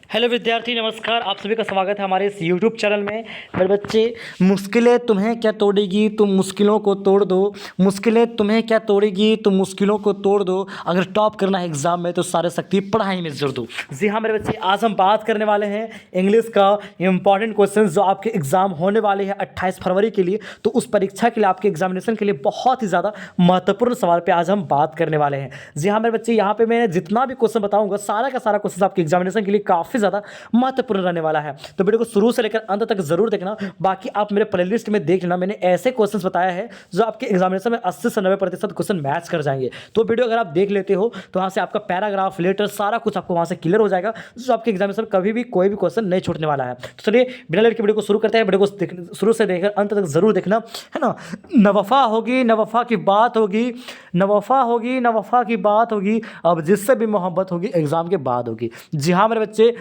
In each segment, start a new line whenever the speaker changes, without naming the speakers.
Hello विद्यार्थी, नमस्कार। आप सभी का स्वागत है हमारे इस यूट्यूब चैनल में। मेरे बच्चे, मुश्किलें तुम्हें क्या तोड़ेगी, तुम मुश्किलों को तोड़ दो। मुश्किलें तुम्हें क्या तोड़ेगी, तुम मुश्किलों को तोड़ दो। अगर टॉप करना है एग्जाम में तो सारे शक्ति पढ़ाई में जोड़ दो। जी हाँ मेरे बच्चे, आज हम बात करने वाले हैं इंग्लिश का इंपॉर्टेंट क्वेश्चन जो आपके एग्जाम होने वाले हैं 28 फरवरी के लिए। तो उस परीक्षा के लिए, आपके एग्जामिनेशन के लिए बहुत ही ज़्यादा महत्वपूर्ण सवाल पर आज हम बात करने वाले हैं। जी हाँ मेरे बच्चे, यहाँ पे मैं जितना भी क्वेश्चन बताऊँगा सारा का सारा क्वेश्चन आपके एग्जामिनेशन के लिए काफ़ी ज़्यादा महत्वपूर्ण रहने वाला है। तो वीडियो को शुरू से लेकर अंत तक जरूर देखना। बाकी आप मेरे प्लेलिस्ट में देख लेना, मैंने ऐसे क्वेश्चंस बताया है जो आपके एग्जामिनेशन में 80 से 90% क्वेश्चन मैच कर जाएंगे। तो वीडियो अगर आप देख लेते हो तो वहां से आपका पैराग्राफ, लेटर सारा कुछ आपको वहां से क्लियर हो जाएगा, जो आपके एग्जामिनेशन में कभी भी कोई भी क्वेश्चन नहीं छूटने वाला है। तो चलिए बिना लेट के वीडियो को शुरू करते हैं। वीडियो को शुरू से देखकर अंत तक जरूर देखना, है ना। नवफा होगी, नवफा की बात होगी, नवफा होगी, नवफा की बात होगी, अब जिससे भी मोहब्बत होगी एग्जाम के बाद होगी। जी हाँ मेरे बच्चे,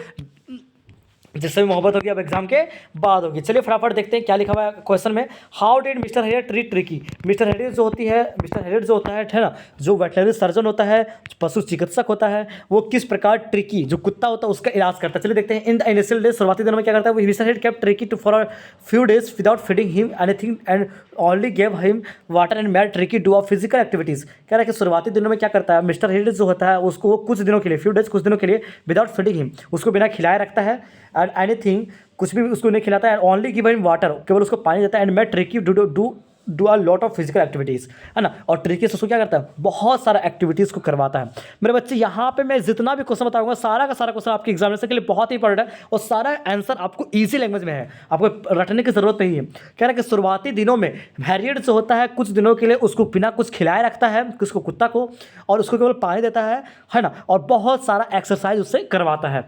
जिससे भी मोहब्बत होगी अब एग्जाम के बाद होगी। चलिए फटाफट देखते हैं क्या लिखा हुआ है क्वेश्चन में। How did mister Harriet treat tricky. Mister Harriet जो होती है, मिस्टर हेरियट जो होता है ना, जो वेटनरी सर्जन होता है, पशु चिकित्सक होता है, वो किस प्रकार ट्रिकी जो कुत्ता होता है उसका इलाज करता है। चलिए देखते हैं। इन द इनिशियल डेज, शुरुआती दिनों में क्या करता है, mister Herriot kept Tricki to for few days without feeding him anything and only gave him water and made Tricki do of physical activities. कह रहा है कि शुरुआती दिनों में क्या करता है मिस्टर हेरियट जो होता है, उसको वो कुछ दिनों के लिए, फ्यू डेज कुछ दिनों के लिए, विदाउट फीडिंग हिम, उसको बिना खिलाए रखता है, एंड एनीथिंग कुछ भी उसको नहीं खिलाता है, ओनली गिव हिम वाटर, केवल उसको पानी देता है, and made Tricki do a lot of physical activities, है ना। और ट्रिकी से उसको क्या करता है, बहुत सारा एक्टिविटीज़ को करवाता है। मेरे बच्चे, यहाँ पे मैं जितना भी क्वेश्चन बताऊंगा सारा का सारा क्वेश्चन आपके एग्जामिनेशन के लिए बहुत ही इंपॉर्टेंट है, और सारा आंसर आपको ईजी लैंग्वेज में है, आपको रटने की जरूरत नहीं है। कह रहा है कि शुरुआती दिनों में हैरियट जो होता है कुछ दिनों के लिए उसको बिना कुछ खिलाए रखता है, उसको कुत्ता को, और उसको केवल पानी देता है ना, और बहुत सारा एक्सरसाइज उससे करवाता है।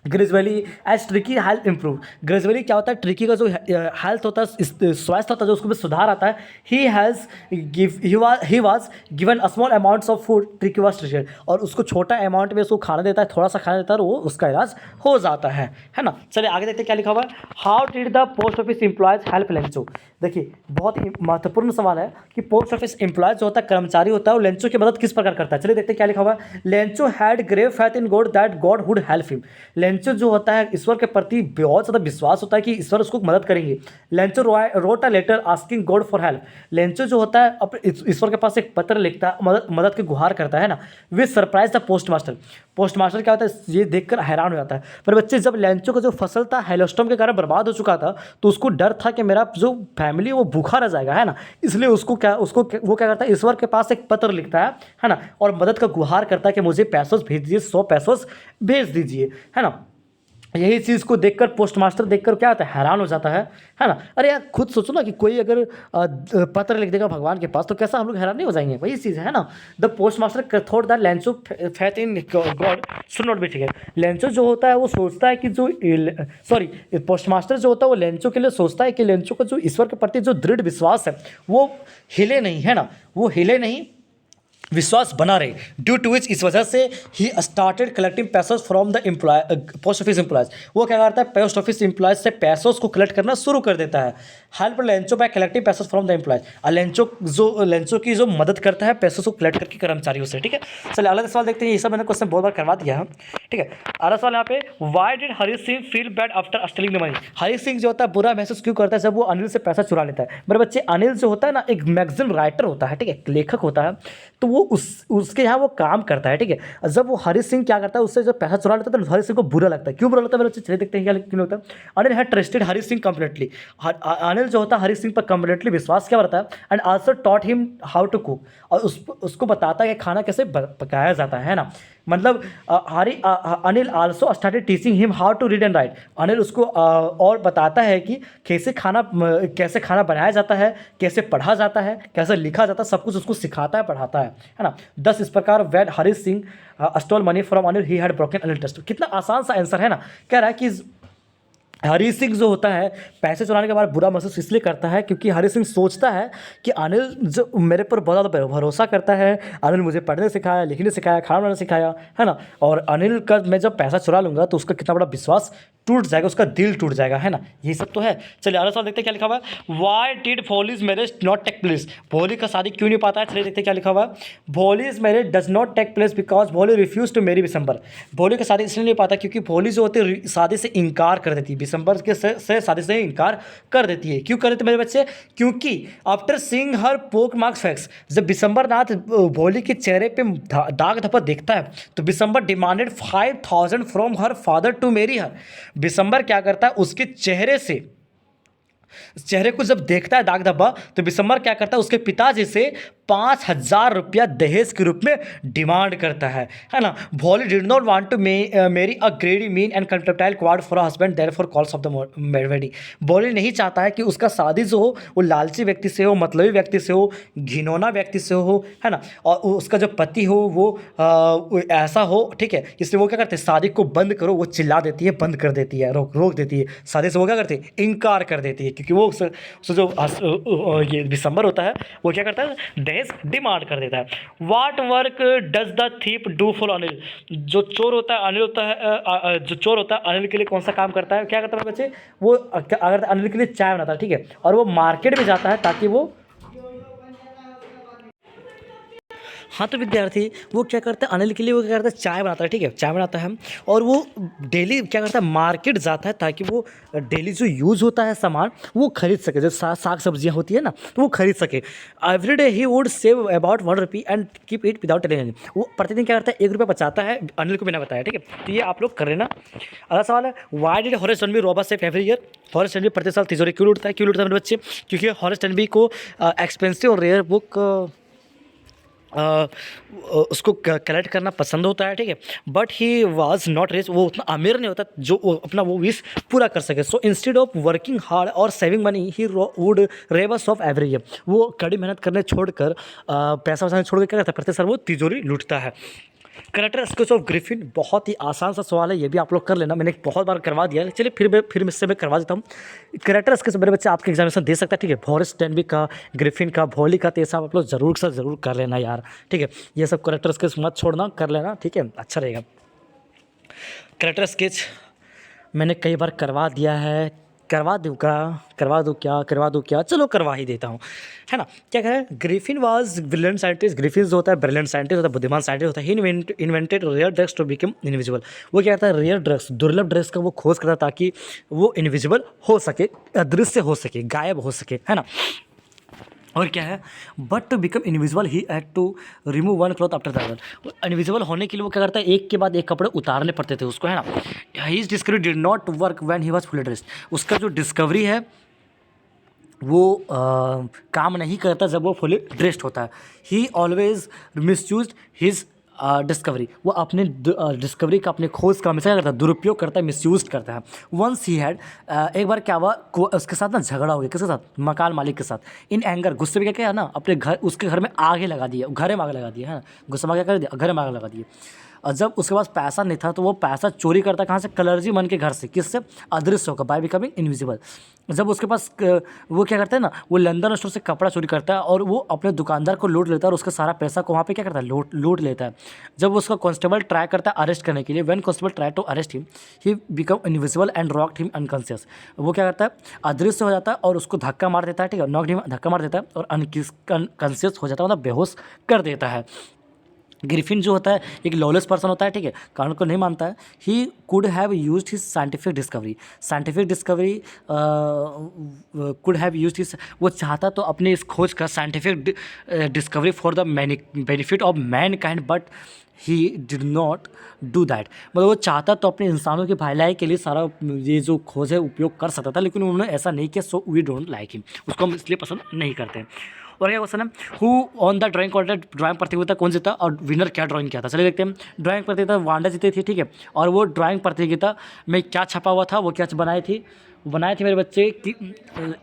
Gradually as Tricki health improve. Gradually क्या होता है, ट्रिकी का जो हेल्थ होता है, स्वास्थ्य होता है, जो उसको भी सुधार आता है। He was given a small amounts of food, tricky was treated, और उसको छोटा अमाउंट में उसको खाना देता है, थोड़ा सा खाना देता है, और वो उसका इलाज हो जाता है ना। चलिए आगे देखते हैं क्या लिखा हुआ है। How did the post office employees help Lencho. देखिए बहुत ही महत्वपूर्ण सवाल है कि पोस्ट ऑफिस एम्प्लॉयज जो होता है, कर्मचारी होता है, वो लेंचो की मदद किस प्रकार करता है। चलिए देखते हैं क्या लिखा हुआ है। Lencho had grave faith in God that God would help him. Lencho जो होता है, ईश्वर के प्रति बहुत ज़्यादा विश्वास होता है कि ईश्वर उसको मदद करेंगे। Lencho wrote a letter asking God for help. Lencho जो होता है अपने ईश्वर के पास एक पत्र लिखता है, मदद की गुहार करता है ना। With surprise the post master. Post master क्या होता है, ये देखकर हैरान हो जाता है। पर बच्चे, जब लेंचो का जो फसल था हेलोस्टॉर्म के कारण बर्बाद हो चुका था, तो उसको डर था कि मेरा जो फैमिली वो भूखा रह जाएगा, है ना। इसलिए वो क्या करता है, ईश्वर के पास एक पत्र लिखता है ना, और मदद का गुहार करता है कि मुझे पैसों भेज दीजिए, 100 पैसों भेज दीजिए, है ना। यही चीज़ को देखकर पोस्ट मास्टर देखकर क्या होता है, हैरान हो जाता है ना। अरे यार खुद सोचो ना कि कोई अगर पत्र लिख देगा भगवान के पास तो कैसा हम लोग हैरान नहीं हो जाएंगे, वही चीज़ है ना। The post master thought that Lencho faith in God should not be taken. Lencho जो होता है वो सोचता है कि पोस्ट मास्टर जो होता है वो लेंचो के लिए सोचता है कि लेंचो का जो ईश्वर के प्रति जो दृढ़ विश्वास है वो हिले नहीं, है ना, वो हिले नहीं, विश्वास बना रहे। ड्यू टू विच, इस वजह से ही स्टार्टेड कलेक्टिंग पैसों from the post office employees. वो क्या करता है, पोस्ट ऑफिस एम्प्लॉयज से पैसों को कलेक्ट करना शुरू कर देता है। हेल्प लेंचो बाय कलेक्टिंग पैसों फ्रॉम द एम्प्लॉयज। और लेंचो की जो मदद करता है पैसों को कलेक्ट करके कर्मचारियों से। ठीक है, चलिए अगला सवाल देखते हैं। ये सब मैंने क्वेश्चन बहुत बार करवा दिया है, ठीक है। अगला सवाल यहाँ पे, why did Hari Singh feel bad after stealing the money. Hari Singh जो होता है बुरा महसूस क्यों करता है जब वो अनिल से पैसा चुरा लेता है। मेरे बच्चे, अनिल जो होता है ना एक मैगजीन राइटर होता है, ठीक है, लेखक होता है, तो वो उसके यहाँ वो काम करता है, ठीक है। जब वो हरी सिंह क्या करता है, उससे जब पैसा चुरा लेता है तो हरी सिंह को बुरा लगता है। क्यों बुरा लगता है मेरे बच्चे, चलिए देखते हैं क्या क्यों होता है। Anil had trusted Hari Singh completely. Anil जो होता है हरी सिंह पर कंप्लीटली विश्वास क्या करता है, and also taught him how to cook, और उसको बताता है कि खाना कैसे पकाया जाता है ना। मतलब Anil also started teaching him how to read and write. Anil उसको और बताता है कि कैसे खाना बनाया जाता है, कैसे पढ़ा जाता है, कैसे लिखा जाता है, सब कुछ उसको सिखाता है, पढ़ाता है ना। 10 इस प्रकार when Hari Singh stole money from Anil he had broken Anil trust. कितना आसान सा आंसर है ना। कह रहा है कि हरी सिंह जो होता है पैसे चुराने के बाद बुरा महसूस इसलिए करता है क्योंकि हरी सिंह सोचता है कि अनिल जो मेरे पर बहुत ज़्यादा भरोसा करता है, अनिल मुझे पढ़ने सिखाया, लिखने सिखाया, खाना बनाना सिखाया, है ना। और अनिल का मैं जब पैसा चुरा लूँगा तो उसका कितना बड़ा विश्वास टूट जाएगा, उसका दिल टूट जाएगा, है ना। ये सब तो है। चलिए अगला सवाल देखते हैं क्या लिखा हुआ है। Why did Bholi's marriage not take place? Bholi का शादी क्यों नहीं पाता है? चलिए देखते हैं क्या लिखा हुआ है। Bholi's marriage does not take place because Bholi refuse to marry Bishamber. Bholi का शादी इसलिए नहीं पाता क्योंकि भोली जो होती है शादी से इनकार कर देती है, बिशंबर के से शादी से इनकार कर देती है। क्यों कर देते मेरे बच्चे? क्योंकि आफ्टर सीइंग हर पोक मार्क्स फैक्स, जब बिशंबर नाथ भोली के चेहरे पे दाग धब्बा देखता है तो Bishamber demanded 5,000 from her father to marry her. Bishamber क्या करता है, उसके चेहरे को जब देखता है दाग धब्बा तो बिशंबर क्या करता है, उसके पिताजी से 5,000 रुपया दहेज के रूप में डिमांड करता है ना। Bholi did not want to marry a greedy mean and contemptible quad for husband therefore calls off the wedding. Bholi नहीं चाहता है कि उसका शादी जो हो वो लालची व्यक्ति से हो, मतलबी व्यक्ति से हो, घिनौना व्यक्ति से हो, है ना। और उसका जो पति हो वो ऐसा हो, ठीक है। इसलिए वो क्या करते हैं, शादी को बंद करो, वो चिल्ला देती है, बंद कर देती है, रोक देती है शादी से। वो क्या करते हैं, इनकार कर देती है क्योंकि वो जो ये दिसंबर होता है वो क्या करता है, दहेज डिमांड कर देता है। वाट work does the thief do for Anil? जो चोर होता है अनिल होता है, जो चोर होता है अनिल के लिए कौन सा काम करता है, क्या करता है बच्चे? वो अगर अनिल के लिए चाय बनाता है, ठीक है, और वो मार्केट में जाता है ताकि वो, हाँ तो विद्यार्थी वो क्या करता है, अनिल के लिए वो क्या करता है, चाय बनाता है, ठीक है, चाय बनाता है। और वो डेली क्या करता है, मार्केट जाता है ताकि वो डेली जो यूज़ होता है सामान वो खरीद सके, जो साग सब्जियाँ होती है ना तो वो खरीद सके। Every day he would save about 1 rupee and keep it without telling. वो प्रतिदिन क्या करता है, 1 रुपया बचाता है अनिल को बिना बताया, ठीक है। तो ये आप लोग कर लेना। अगला सवाल है, why did Horace Danby rob a safe every year? Horace Danby प्रति साल तिजोरी क्यों लूटता है? क्यों लूटता है मेरे बच्चे? क्योंकि हॉरेस टनबी को एक्सपेंसिव और रेयर बुक उसको कलेक्ट करना पसंद होता है, ठीक है। But he was not rich, वो उतना अमीर नहीं होता जो वो अपना वो विश पूरा कर सके। So instead of working hard और saving money he would rob a safe every year. वो कड़ी मेहनत करने छोड़कर पैसा वैसा छोड़ कर क्या करता है, प्रति साल वो तिजोरी लूटता है। करेक्टर स्केच ऑफ ग्रिफिन, बहुत ही आसान सा सवाल है, ये भी आप लोग कर लेना, मैंने बहुत बार करवा दिया है। चलिए फिर इससे मैं करवा देता हूँ। करेक्टर स्केच मेरे बच्चे आपके एग्जामिनेशन दे सकता है, ठीक है। हॉरेस टेनबी का, ग्रिफिन का, भोली का, तो ये सब आप लोग ज़रूर कर लेना यार, ठीक है। ये सब करेक्टर स्केच मत छोड़ना, कर लेना, ठीक है, अच्छा रहेगा। करेक्टर स्केच मैंने कई बार करवा दिया है, करवा दूँ क्या, चलो करवा ही देता हूँ, है ना। क्या कह रहे हैं, Griffin was brilliant scientist. Griffin जो होता है ब्रिलियंट साइंटिस्ट होता है, बुद्धिमान साइंटिस्ट होता है। He invented rare drugs to become invisible. वो क्या करता है, रेयर ड्रग्स, दुर्लभ ड्रग्स का वो खोज करता है ताकि वो इनविजिबल हो सके, अदृश्य हो सके, गायब हो सके, है ना। और क्या है, but to become invisible he had to remove 1 cloth after the other. Invisible होने के लिए वो क्या करता है, एक के बाद एक कपड़े उतारने पड़ते थे उसको, है ना। His discovery did not work when he was fully dressed. उसका जो डिस्कवरी है वो काम नहीं करता जब वो फुली ड्रेस्ड होता है। ही ऑलवेज मिसयूज्ड हिज डिस्कवरी। वो अपने डिस्कवरी का, अपने खोज का हमेशा क्या करता है, दुरुपयोग करता है, मिसयूज करता है। वंस ही हैड, एक बार क्या हुआ, उसके साथ ना झगड़ा हो गया, किसके साथ, मकान मालिक के साथ। इन एंगर, गुस्से में क्या किया ना, अपने घर, उसके घर में आगे लगा दिया, घर में आग लगा दिया, है ना। गुस्से में क्या कर दिया, घर में आग लगा दिया। और जब उसके पास पैसा नहीं था तो वो पैसा चोरी करता कहाँ से, कलर्जी मन के घर से। किससे, अदृश्य होकर, बाय बिकमिंग इनविजिबल। जब उसके पास वो क्या करता है ना, वो लंदन स्टोर से कपड़ा चोरी करता है और वो अपने दुकानदार को लूट लेता है और उसका सारा पैसा को वहाँ पे क्या करता है, लूट लेता है। जब उसका कांस्टेबल ट्राई करता है अरेस्ट करने के लिए, when constable try to arrest him he become invisible and rocked him unconscious. वो क्या करता है, अदृश्य हो जाता है और उसको धक्का मार देता है, ठीक है, नॉक्ड हिम, धक्का मार देता है और अनकॉन्शियस हो जाता है, मतलब बेहोश कर देता है। ग्रिफिन जो होता है एक लॉलेस पर्सन होता है, ठीक है, कानून को नहीं मानता है। He could have used his scientific discovery could have used his, वो चाहता तो अपने इस खोज का scientific discovery for the benefit of man kind, but he did not do that. मतलब वो चाहता तो अपने इंसानों की भलाई के लिए सारा ये जो खोज है उपयोग कर सकता था, लेकिन उन्होंने ऐसा नहीं किया। So we don't like him, उसको हम इसलिए पसंद नहीं करते। और क्या क्वेश्चन है, who on the drawing contest, drawing प्रतियोगिता कौन जीता और विनर क्या ड्राइंग किया था? चलिए देखते हैं। ड्राइंग प्रतियोगिता वांडा जीती थी, ठीक है। और वो ड्राइंग प्रतियोगिता में क्या छपा हुआ था, वो क्या बनाई थी, बनाए थे मेरे बच्चे कि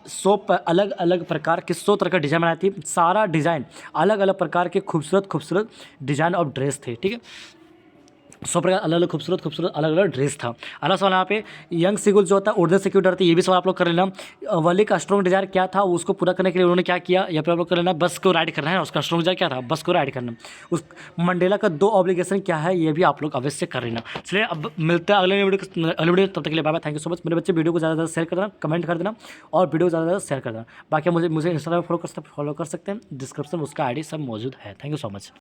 100 अलग अलग प्रकार के 100 तरह का डिज़ाइन बनाई थी। सारा डिज़ाइन अलग अलग प्रकार के खूबसूरत डिज़ाइन ऑफ ड्रेस थे, ठीक है। सब प्रकार अलग अलग खूबसूरत अलग अलग ड्रेस था। अगला सवाल यहाँ पे यंग सिगुल जो होता है उड़ने से क्यों डरते, ये भी सवाल आप लोग कर लेना। वली का स्ट्रॉन्ग डिजायर क्या था, उसको पूरा करने के लिए उन्होंने क्या किया, या फिर आप लोग कर लेना बस को राइड करना है, उसका स्ट्रॉन्ग डिजायर क्या था, बस को राइड करना। उस मंडेला का 2 ऑब्लिगेशन क्या है, ये भी आप लोग अवश्य कर लेना। चलिए अब मिलते हैं अगले वीडियो, तब तक के लिए bye bye, thank you so much. मेरे बच्चे वीडियो को ज़्यादा शेयर कर देना, कमेंट कर देना और वीडियो को ज़्यादा शेयर कर देना। बाकी मुझे इंस्टाग्राम पर फॉलो कर सकते हैं, डिस्क्रिप्शन में उसका आईडी सब मौजूद है। Thank you so much.